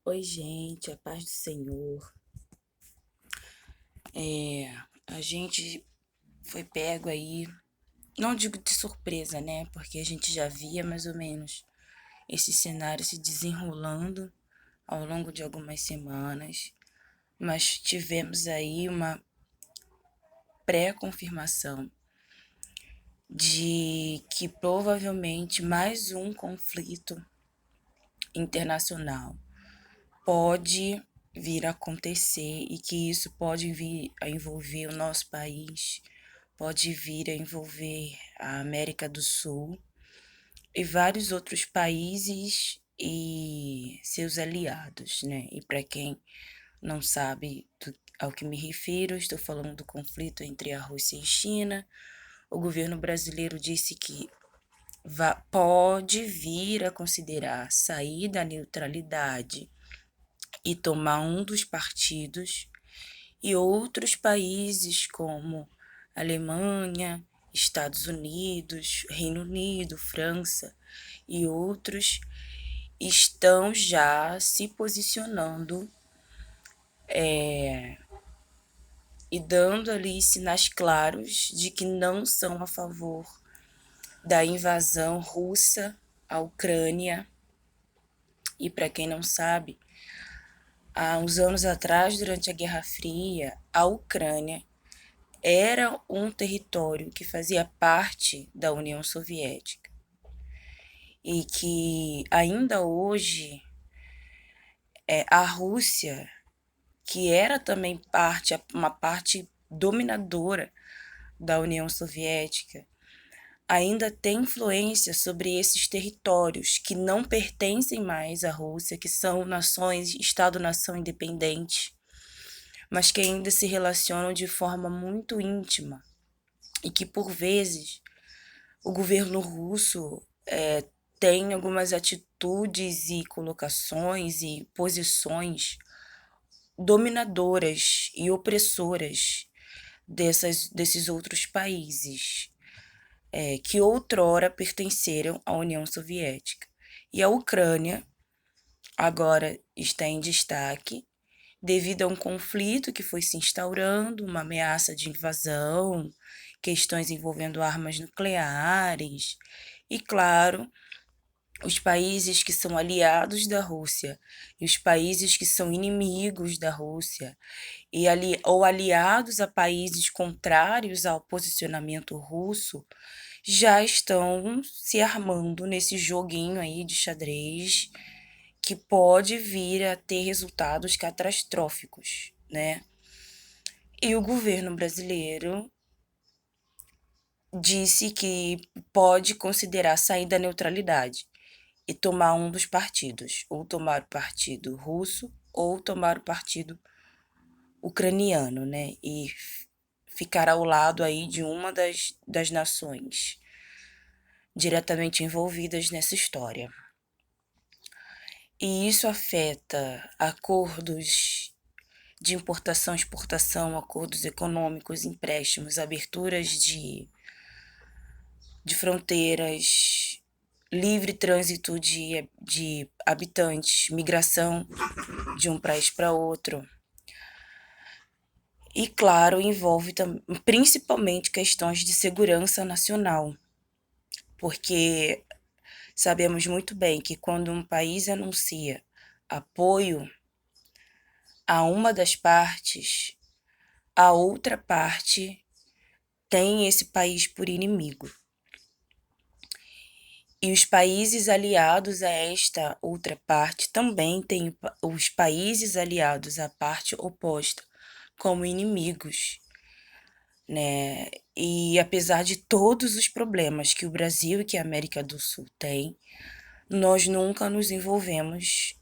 Oi, gente, a paz do Senhor. A gente foi pego aí, não digo de surpresa, né? Porque a gente já via mais ou menos esse cenário se desenrolando ao longo de algumas semanas, mas tivemos aí uma pré-confirmação de que provavelmente mais um conflito internacional pode vir a acontecer e que isso pode vir a envolver o nosso país, pode vir a envolver a América do Sul e vários outros países e seus aliados, né? E para quem não sabe ao que me refiro, estou falando do conflito entre a Rússia e China. O governo brasileiro disse que pode vir a considerar sair da neutralidade e tomar um dos partidos, e outros países como Alemanha, Estados Unidos, Reino Unido, França e outros estão já se posicionando e dando ali sinais claros de que não são a favor da invasão russa à Ucrânia. E para quem não sabe, há uns anos atrás, durante a Guerra Fria, a Ucrânia era um território que fazia parte da União Soviética e que ainda hoje a Rússia, que era também uma parte dominadora da União Soviética, ainda tem influência sobre esses territórios que não pertencem mais à Rússia, que são nações, Estado-nação independente, mas que ainda se relacionam de forma muito íntima e que, por vezes, o governo russo tem algumas atitudes e colocações e posições dominadoras e opressoras desses outros países que outrora pertenceram à União Soviética. E a Ucrânia agora está em destaque devido a um conflito que foi se instaurando, uma ameaça de invasão, questões envolvendo armas nucleares e, claro, os países que são aliados da Rússia e os países que são inimigos da Rússia ou aliados a países contrários ao posicionamento russo já estão se armando nesse joguinho aí de xadrez que pode vir a ter resultados catastróficos, né? E o governo brasileiro disse que pode considerar sair da neutralidade e tomar um dos partidos, ou tomar o partido russo ou tomar o partido ucraniano, né? E ficar ao lado aí de uma das nações diretamente envolvidas nessa história. E isso afeta acordos de importação, exportação, acordos econômicos, empréstimos, aberturas de fronteiras, livre trânsito de habitantes, migração de um país para outro. E, claro, envolve principalmente questões de segurança nacional, porque sabemos muito bem que quando um país anuncia apoio a uma das partes, a outra parte tem esse país por inimigo. E os países aliados a esta outra parte também têm os países aliados à parte oposta como inimigos, né? E apesar de todos os problemas que o Brasil e que a América do Sul têm, nós nunca nos envolvemos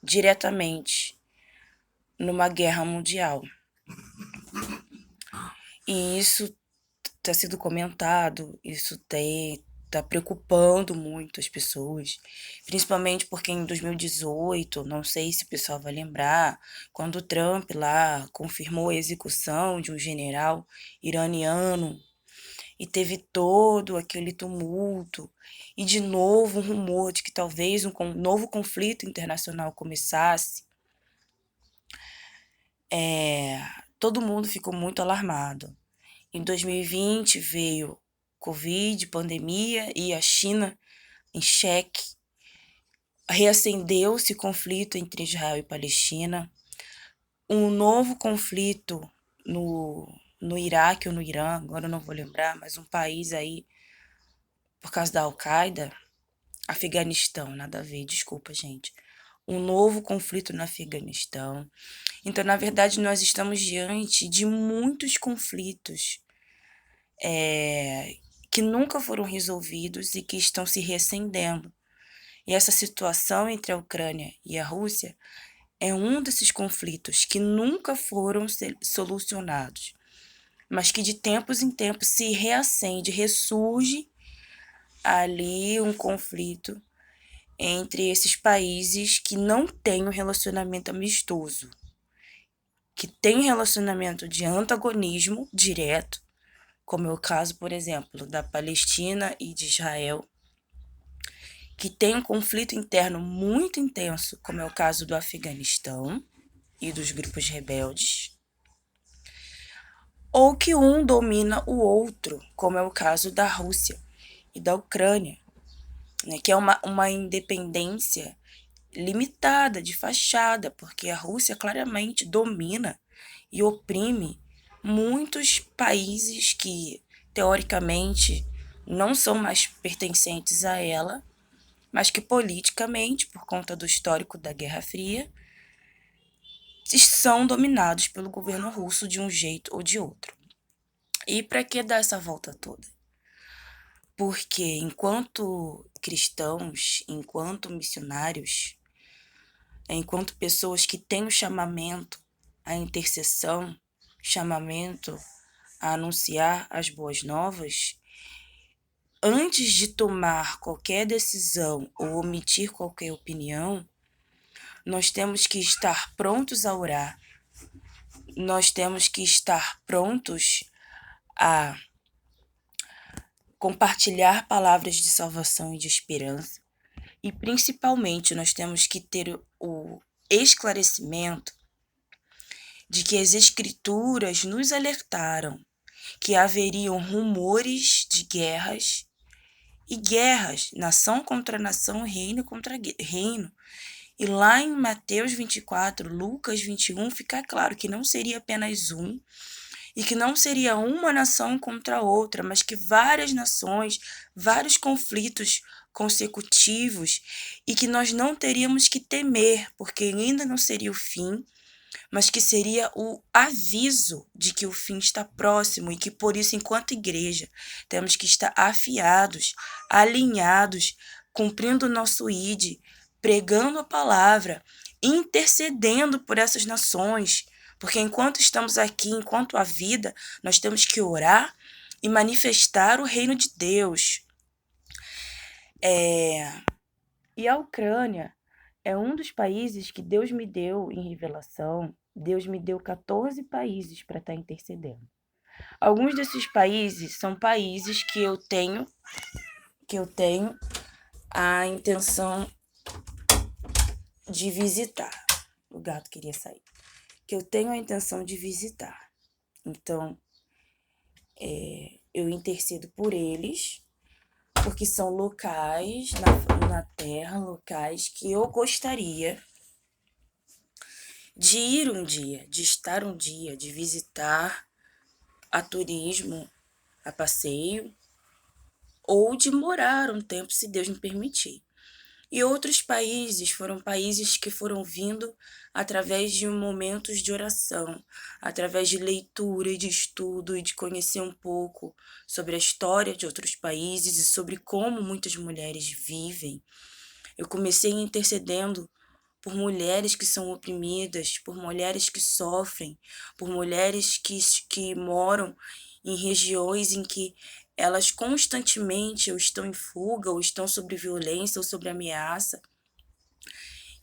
diretamente numa guerra mundial. E isso está sendo comentado, isso está preocupando muito as pessoas, principalmente porque em 2018, não sei se o pessoal vai lembrar, quando o Trump lá confirmou a execução de um general iraniano e teve todo aquele tumulto, e de novo um rumor de que talvez um novo conflito internacional começasse, todo mundo ficou muito alarmado. Em 2020 veio Covid, pandemia, e a China em xeque. Reacendeu-se o conflito entre Israel e Palestina. Um novo conflito no Iraque ou no Irã, agora eu não vou lembrar, mas um país aí, por causa da Al-Qaeda, Afeganistão, nada a ver, desculpa, gente. Um novo conflito no Afeganistão. Então, na verdade, nós estamos diante de muitos conflitos que nunca foram resolvidos e que estão se reacendendo. E essa situação entre a Ucrânia e a Rússia é um desses conflitos que nunca foram solucionados, mas que de tempos em tempos se reacende, ressurge ali um conflito entre esses países que não têm um relacionamento amistoso, que tem um relacionamento de antagonismo direto, como é o caso, por exemplo, da Palestina e de Israel, que tem um conflito interno muito intenso, como é o caso do Afeganistão e dos grupos rebeldes, ou que um domina o outro, como é o caso da Rússia e da Ucrânia, né, que é uma independência limitada, de fachada, porque a Rússia claramente domina e oprime muitos países que, teoricamente, não são mais pertencentes a ela, mas que politicamente, por conta do histórico da Guerra Fria, são dominados pelo governo russo de um jeito ou de outro. E para que dar essa volta toda? Porque enquanto cristãos, enquanto missionários, enquanto pessoas que têm o chamamento à intercessão, chamamento a anunciar as boas novas, antes de tomar qualquer decisão ou omitir qualquer opinião, nós temos que estar prontos a orar, nós temos que estar prontos a compartilhar palavras de salvação e de esperança, e principalmente nós temos que ter o esclarecimento de que as Escrituras nos alertaram que haveriam rumores de guerras e guerras, nação contra nação, reino contra reino. E lá em Mateus 24, Lucas 21, fica claro que não seria apenas um, e que não seria uma nação contra outra, mas que várias nações, vários conflitos consecutivos, e que nós não teríamos que temer, porque ainda não seria o fim, mas que seria o aviso de que o fim está próximo e que por isso, enquanto igreja, temos que estar afiados, alinhados, cumprindo o nosso ID, pregando a palavra, intercedendo por essas nações, porque enquanto estamos aqui, enquanto há vida, nós temos que orar e manifestar o reino de Deus. E a Ucrânia é um dos países que Deus me deu em revelação. Deus me deu 14 países para estar intercedendo. Alguns desses países são países que eu tenho a intenção de visitar. O gato queria sair. Que eu tenho a intenção de visitar. Então, eu intercedo por eles, porque são locais na terra, locais que eu gostaria de ir um dia, de estar um dia, de visitar a turismo, a passeio, ou de morar um tempo, se Deus me permitir. E outros países foram países que foram vindo através de momentos de oração, através de leitura e de estudo e de conhecer um pouco sobre a história de outros países e sobre como muitas mulheres vivem. Eu comecei intercedendo por mulheres que são oprimidas, por mulheres que sofrem, por mulheres que moram em regiões em que elas constantemente ou estão em fuga, ou estão sob violência, ou sob ameaça.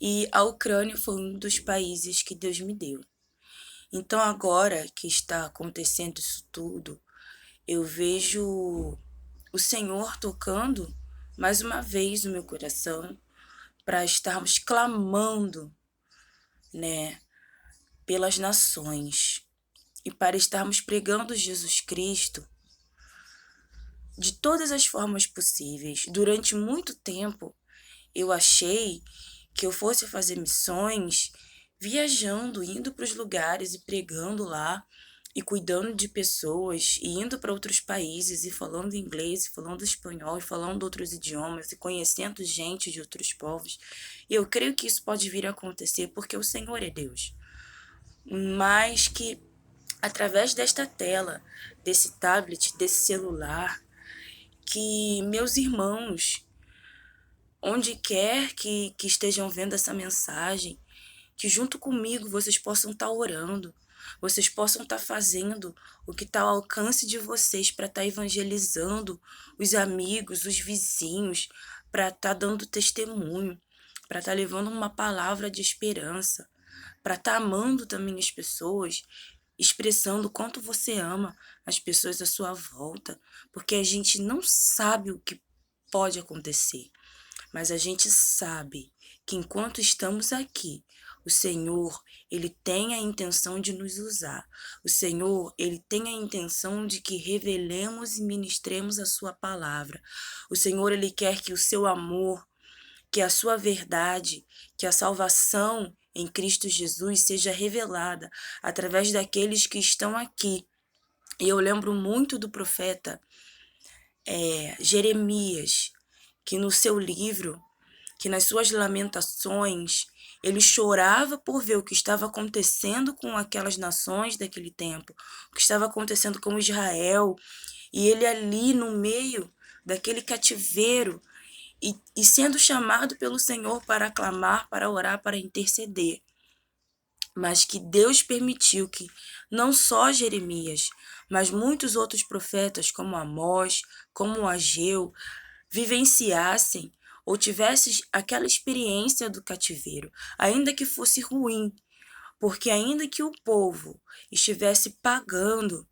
E a Ucrânia foi um dos países que Deus me deu. Então, agora que está acontecendo isso tudo, eu vejo o Senhor tocando mais uma vez no meu coração para estarmos clamando, né, pelas nações e para estarmos pregando Jesus Cristo de todas as formas possíveis. Durante muito tempo, eu achei que eu fosse fazer missões viajando, indo para os lugares e pregando lá e cuidando de pessoas e indo para outros países e falando inglês, e falando espanhol e falando outros idiomas e conhecendo gente de outros povos. E eu creio que isso pode vir a acontecer porque o Senhor é Deus. Mas que através desta tela, desse tablet, desse celular, que meus irmãos, onde quer que estejam vendo essa mensagem, que junto comigo vocês possam estar orando, vocês possam estar fazendo o que está ao alcance de vocês para estar evangelizando os amigos, os vizinhos, para estar dando testemunho, para estar levando uma palavra de esperança, para estar amando também as pessoas, expressando o quanto você ama as pessoas à sua volta, porque a gente não sabe o que pode acontecer. Mas a gente sabe que enquanto estamos aqui, o Senhor, ele tem a intenção de nos usar. O Senhor, ele tem a intenção de que revelemos e ministremos a sua palavra. O Senhor, ele quer que o seu amor, que a sua verdade, que a salvação em Cristo Jesus seja revelada através daqueles que estão aqui. E eu lembro muito do profeta Jeremias, que no seu livro, que nas suas lamentações, ele chorava por ver o que estava acontecendo com aquelas nações daquele tempo, o que estava acontecendo com Israel, e ele ali no meio daquele cativeiro, e sendo chamado pelo Senhor para clamar, para orar, para interceder. Mas que Deus permitiu que não só Jeremias, mas muitos outros profetas, como Amós, como Ageu, vivenciassem ou tivessem aquela experiência do cativeiro, ainda que fosse ruim, porque ainda que o povo estivesse pagando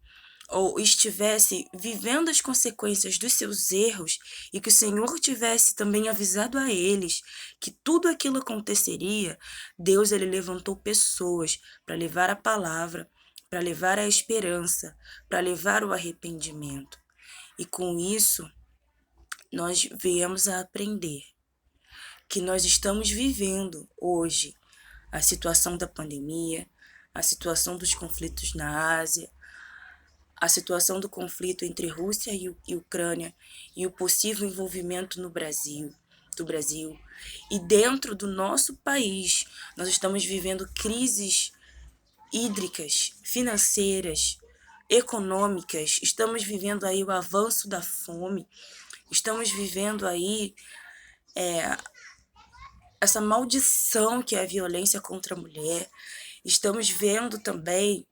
ou estivesse vivendo as consequências dos seus erros e que o Senhor tivesse também avisado a eles que tudo aquilo aconteceria, Deus ele levantou pessoas para levar a palavra, para levar a esperança, para levar o arrependimento. E com isso, nós viemos a aprender que nós estamos vivendo hoje a situação da pandemia, a situação dos conflitos na Ásia, a situação do conflito entre Rússia e Ucrânia e o possível envolvimento no Brasil, do Brasil. E dentro do nosso país, nós estamos vivendo crises hídricas, financeiras, econômicas, estamos vivendo aí o avanço da fome, estamos vivendo aí essa maldição que é a violência contra a mulher, estamos vendo também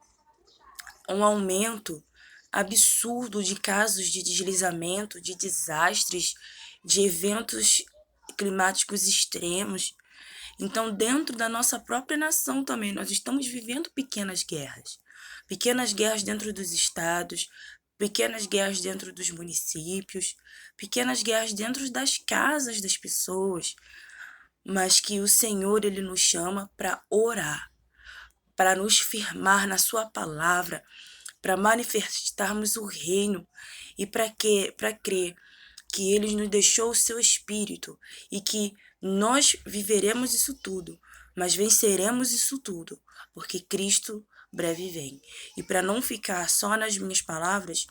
um aumento absurdo de casos de deslizamento, de desastres, de eventos climáticos extremos. Então, dentro da nossa própria nação também, nós estamos vivendo pequenas guerras dentro dos estados, pequenas guerras dentro dos municípios, pequenas guerras dentro das casas das pessoas, mas que o Senhor ele nos chama para orar, para nos firmar na sua palavra, para manifestarmos o reino e para crer que ele nos deixou o seu espírito e que nós viveremos isso tudo, mas venceremos isso tudo, porque Cristo breve vem. E para não ficar só nas minhas palavras,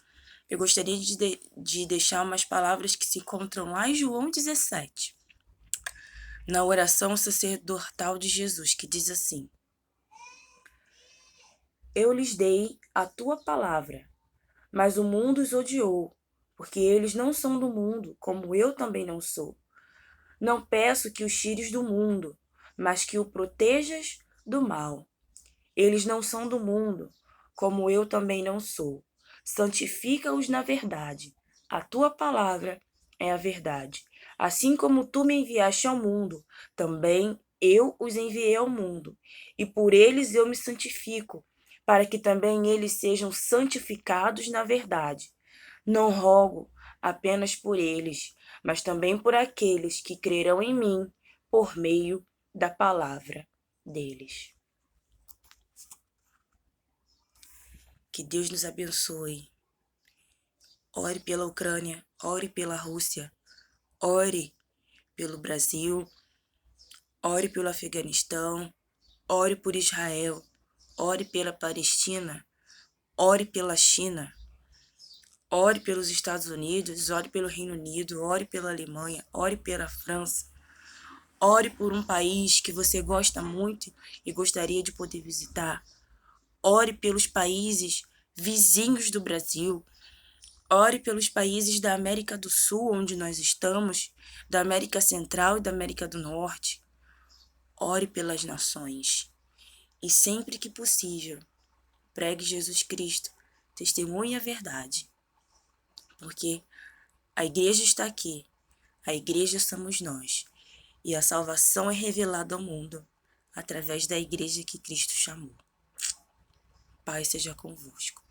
eu gostaria de deixar umas palavras que se encontram lá em João 17, na oração sacerdotal de Jesus, que diz assim: Eu lhes dei a tua palavra, mas o mundo os odiou, porque eles não são do mundo, como eu também não sou. Não peço que os tires do mundo, mas que o protejas do mal. Eles não são do mundo, como eu também não sou. Santifica-os na verdade. A tua palavra é a verdade. Assim como tu me enviaste ao mundo, também eu os enviei ao mundo. E por eles eu me santifico, para que também eles sejam santificados na verdade. Não rogo apenas por eles, mas também por aqueles que crerão em mim por meio da palavra deles. Que Deus nos abençoe. Ore pela Ucrânia, ore pela Rússia, ore pelo Brasil, ore pelo Afeganistão, ore por Israel, ore pela Palestina, ore pela China, ore pelos Estados Unidos, ore pelo Reino Unido, ore pela Alemanha, ore pela França, ore por um país que você gosta muito e gostaria de poder visitar, ore pelos países vizinhos do Brasil, ore pelos países da América do Sul, onde nós estamos, da América Central e da América do Norte. Ore pelas nações. E sempre que possível, pregue Jesus Cristo, testemunhe a verdade. Porque a igreja está aqui, a igreja somos nós. E a salvação é revelada ao mundo através da igreja que Cristo chamou. Paz seja convosco.